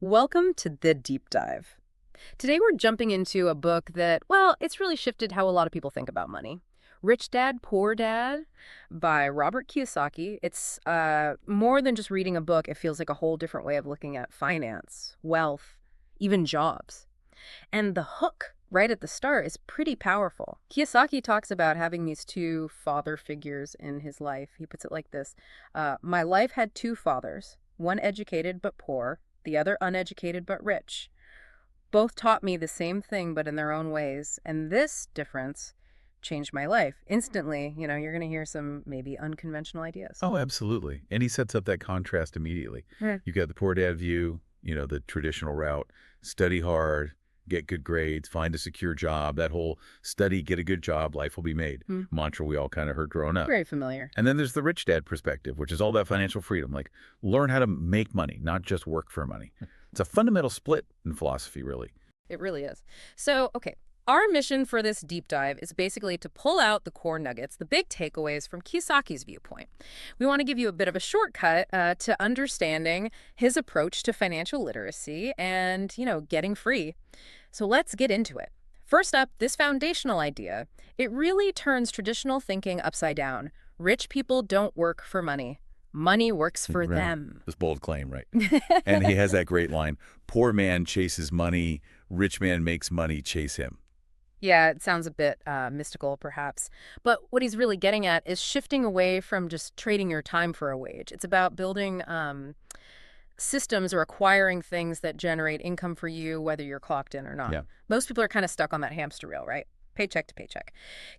Welcome to the deep dive. Today we're jumping into a book that, well, it's really shifted how a lot of people think about money. Rich Dad, Poor Dad by Robert Kiyosaki. It's more than just reading a book. It feels like a whole different way of looking at finance, wealth, even jobs. And the hook right at the start is pretty powerful. Kiyosaki talks about having these two father figures in his life. He puts it like this. My life had two fathers, one educated but poor, the other uneducated but rich. Both taught me the same thing but in their own ways, and this difference changed my life. Instantly, you're going to hear some maybe unconventional ideas. Oh, absolutely. And he sets up that contrast immediately. Hmm. You got the poor dad view, the traditional route, study hard, get good grades, find a secure job, that whole study, get a good job, life will be made mantra we all kind of heard growing up. Very familiar. And then there's the rich dad perspective, which is all about financial freedom, like learn how to make money, not just work for money. It's a fundamental split in philosophy, really. It really is. So, okay, our mission for this deep dive is basically to pull out the core nuggets, the big takeaways from Kiyosaki's viewpoint. We want to give you a bit of a shortcut to understanding his approach to financial literacy and, getting free. So let's get into it. First up, this foundational idea. It really turns traditional thinking upside down. Rich people don't work for money. Money works for Right. them. This bold claim, right? And he has that great line, poor man chases money, rich man makes money chase him. Yeah, it sounds a bit mystical, perhaps. But what he's really getting at is shifting away from just trading your time for a wage. It's about building systems or acquiring things that generate income for you, whether you're clocked in or not. Yeah. Most people are kind of stuck on that hamster wheel, right? Paycheck to paycheck.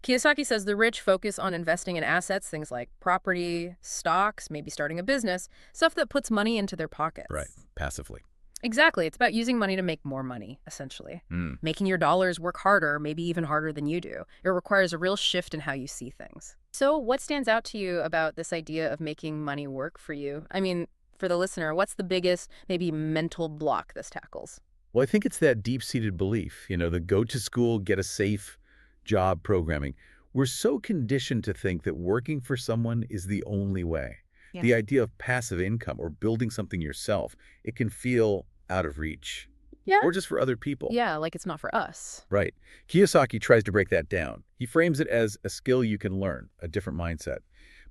Kiyosaki says the rich focus on investing in assets, things like property, stocks, maybe starting a business, stuff that puts money into their pockets. Right. Passively. Exactly. It's about using money to make more money, essentially. Making your dollars work harder, maybe even harder than you do. It requires a real shift in how you see things. So what stands out to you about this idea of making money work for you? I mean, for the listener, what's the biggest, maybe mental block this tackles? Well, I think it's that deep-seated belief, the go to school, get a safe job programming. We're so conditioned to think that working for someone is the only way. Yeah. The idea of passive income or building something yourself, it can feel out of reach. Yeah. Or just for other people. Yeah, like it's not for us. Right. Kiyosaki tries to break that down. He frames it as a skill you can learn, a different mindset,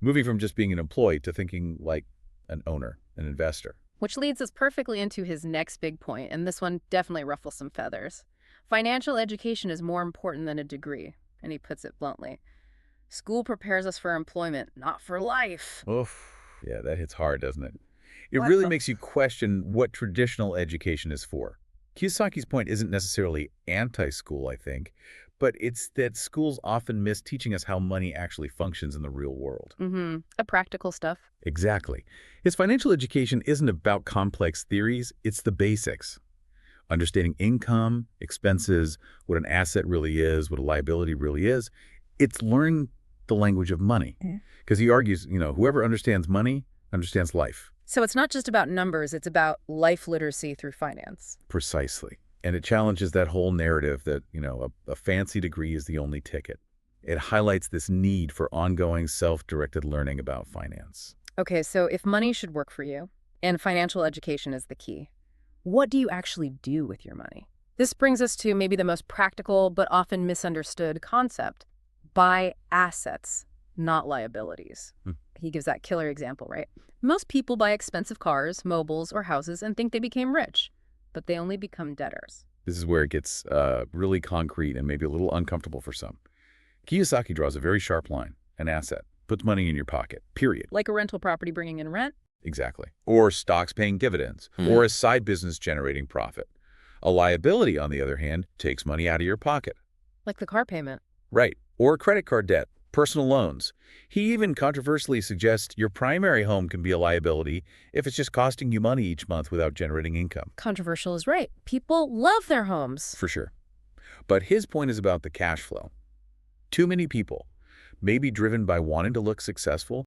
moving from just being an employee to thinking like an owner, an investor. Which leads us perfectly into his next big point, and this one definitely ruffles some feathers. Financial education is more important than a degree, and he puts it bluntly. School prepares us for employment, not for life. Oof. Yeah, that hits hard, doesn't it? It What really the- makes you question what traditional education is for. Kiyosaki's point isn't necessarily anti-school, I think, but it's that schools often miss teaching us how money actually functions in the real world. A practical stuff. Exactly. His financial education isn't about complex theories, it's the basics. Understanding income, expenses, what an asset really is, what a liability really is. It's learning the language of money. Because he argues, whoever understands money understands life. So it's not just about numbers, it's about life literacy through finance. Precisely. And it challenges that whole narrative that, a fancy degree is the only ticket. It highlights this need for ongoing self-directed learning about finance. Okay, so if money should work for you, and financial education is the key, what do you actually do with your money? This brings us to maybe the most practical but often misunderstood concept. Buy assets, not liabilities. He gives that killer example, right? Most people buy expensive cars, mobiles, or houses and think they became rich, but they only become debtors. This is where it gets really concrete and maybe a little uncomfortable for some. Kiyosaki draws a very sharp line. An asset puts money in your pocket, period. Like a rental property bringing in rent? Exactly. Or stocks paying dividends, or a side business generating profit. A liability, on the other hand, takes money out of your pocket. Like the car payment. Right. Or credit card debt, personal loans. He even controversially suggests your primary home can be a liability if it's just costing you money each month without generating income. Controversial is right. People love their homes. For sure. But his point is about the cash flow. Too many people, maybe driven by wanting to look successful,